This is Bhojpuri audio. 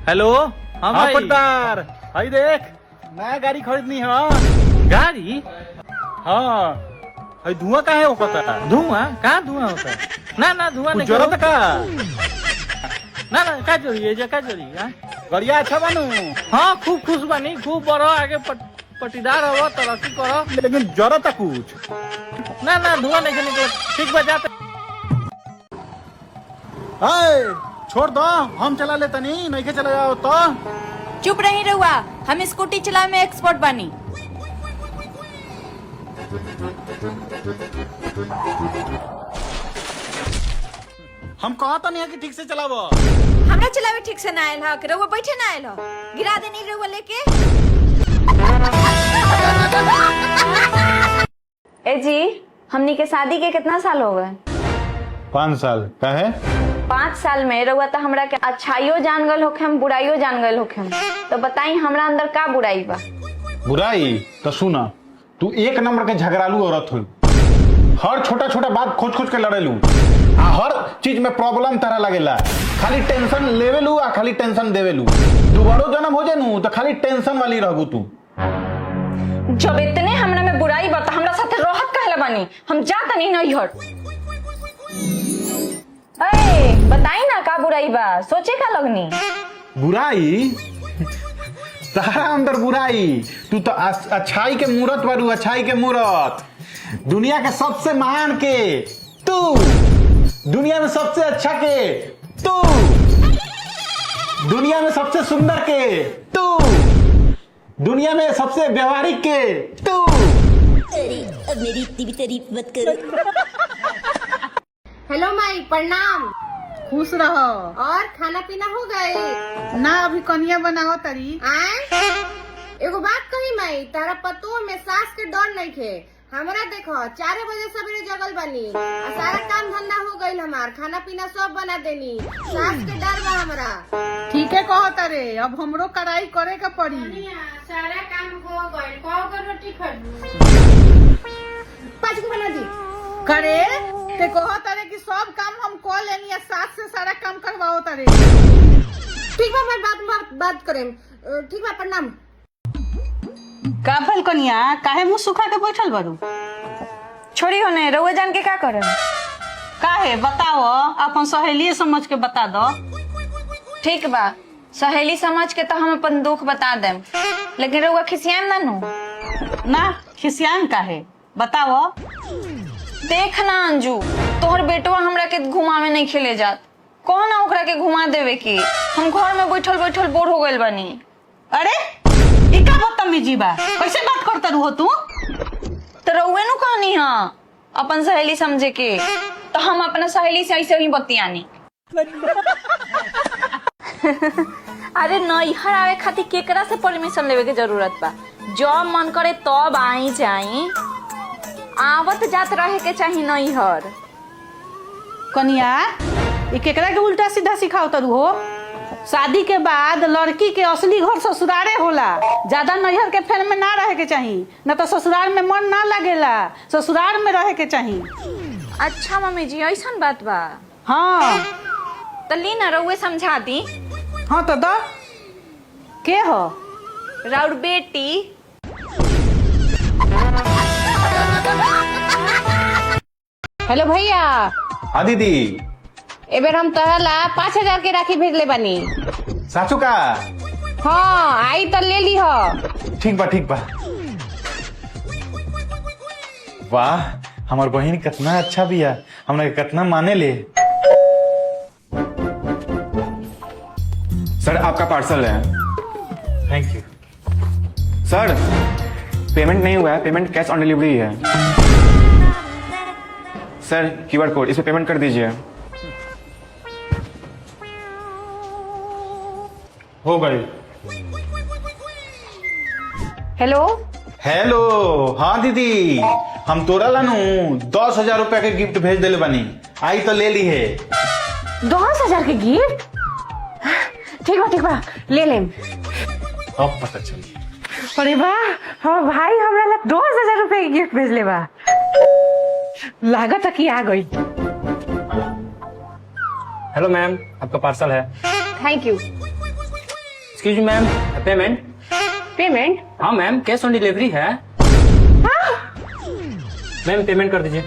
हेलो। हाँ भाई। पट्टार भाई देख, नया गाड़ी खरीदनी है। गाड़ी? हाँ भाई, धुआं का है वो पता? धुआं? कहाँ धुआं होता है? ना धुआं नहीं। जरूरत का ना का जोड़ी है का जोड़ी? बढ़िया अच्छा बनू। हाँ खूब खुश बनी, खूब बढ़ो आगे, पटीदार हो, तरक्की करो। लेकिन जरूरत कुछ ना धुआं नहीं निकल। ठीक बजाते। छोड़ दो, हम चला लेता नहीं के चला जाओ तो। चुप रही रहुआ, हम स्कूटी चलावे में एक्सपर्ट बानी। हम कहा तो नहीं है कि ठीक से चलावो। हमरा चलावे ठीक से ना आयल ह, रहुआ बैठे ना आयल ह, गिरा देनी रहुआ लेके। ए जी, हमनी के शादी के कितना साल हो गए? 5 साल का है। 5 साल में रहुआ तो हमरा के अच्छाइयो जान गल होखे, हम बुराइयो जान गल होखे। तो बताई हमरा अंदर का बुराई बा? बुराई तो सुना, तू एक नंबर के झगड़ालू औरत हो। हर छोटा छोटा बात खोज खोज के लड़ेलू, आ हर चीज में प्रॉब्लम तरह लगेला। खाली टेंशन लेवेलू आ खाली टेंशन देवेलू। दोबारा जन्म हो जानू तो खाली टेंशन वाली रहबू तू। जब इतने हमरा में बुराई बा तो हमरा साथे रहत कहले बानी? हम जात नहीं नहीं हट। ए बताई ना का बुराई बा, सोचे का लगनी? बुराई? तारा अंदर बुराई? तू तो अच्छाई के मूरत बारू, अच्छाई के मूरत। दुनिया के सबसे महान के तू, दुनिया में सबसे अच्छा के तू, दुनिया में सबसे सुंदर के तू, दुनिया में सबसे व्यवहारिक के तू। अरे अब मेरी इतनी भी तारीफ मत करो। हेलो माई, प्रणाम। खुश रहो। और खाना पीना हो गए? ना अभी कनिया बनाओ तरी। आए एगो बात कही माई, तारा पतो में सास के डर नहीं खे। हमरा देखो 4 बजे सवेरे जगल बनी, सारा काम धंधा हो गईल, हमार खाना पीना सब बना देनी। सास के डर बा हमरा। ठीक है कहो तरे, अब हमरो कड़ाई करे का पड़ी। सारा काम हो गईल, कहो रोटी खा 5 को बना दी। करे ते कहो तरे कि सब काम हम कर लेनी है, सास से सारा काम करवाओ तरे। ठीक बा, मैं बात करें। ठीक बा, प्रणाम। का भल कनिया, काहे मुंह सुखा के बैठल बारू? छोड़ी होने, रहुआ जान के का करे? काहे बताओ, अपन सहेली समझ के बता दो। ठीक बा, सहेली समझ के तो हम अपन दुख बता देम, लेकिन रहुआ खिसियाम ना नु। ना खिसियान काहे, बताओ। देख ना अंजू, तोहर बेटवा हमरा के घुमावे नहीं खेले जात। कौन ना ओकरा के घुमा देवे की? हम घर में बैठल बैठल बोर हो गइल बानी। अरे ई का बदतमीजी बा, कैसे बात करत रहू तू? तो रहुए नु कहनी हां अपन सहेली समझे के, तो हम अपना सहेली से ऐसे ही बतियानी। अरे नैहर आवे खातिर केकरा से परमिशन लेवे के जरूरत बा? जब मन करे तब आई जाई, आवत जात रहे के चाहिए नैहर। कनिया ई केकरा के उल्टा सीधा सिखाओ तरू हो? शादी के बाद लड़की के असली घर ससुरारे होला। ज्यादा नैहर के फेर में ना रहे के चाहिए, न तो ससुराल में मन ना लगेला, ससुराल में रहे के चाहिए। अच्छा मम्मी जी, ऐसा बात बा? हाँ तो ली ना रहुए समझा दी। हाँ तो दो। के हो? राउर बेटी। हेलो भैया। हाँ दीदी। एबेर हम तहला 5000 के राखी भेजले बानी। साचू का? हाँ आई तो ले ली हो। ठीक बा ठीक बा। वाह, हमार बहन कितना अच्छा बिया, हमरा के कितना माने ले। सर आपका पार्सल है। Thank you. सर पेमेंट नहीं हुआ है, पेमेंट कैश ऑन डिलीवरी है। सर QR कोड, इस पे पेमेंट कर दीजिए। हो गई। Hello hello. हाँ दीदी, हम तोरा लानू 10,000 रुपया के गिफ्ट भेज दिले बानी, आई तो ले ली है। 10,000 के गिफ्ट? ठीक बा ले लेम। अब पता चली। अरे वाह, हाँ भाई हमरा ला 10,000 रुपए के गिफ्ट भेजले बा। लागत कि आ गई। हेलो मैम, आपका पार्सल है। Thank you. Excuse ma'am, payment. Payment? हाँ मैम, कैश ऑन डिलीवरी है। मैम पेमेंट कर दीजिए।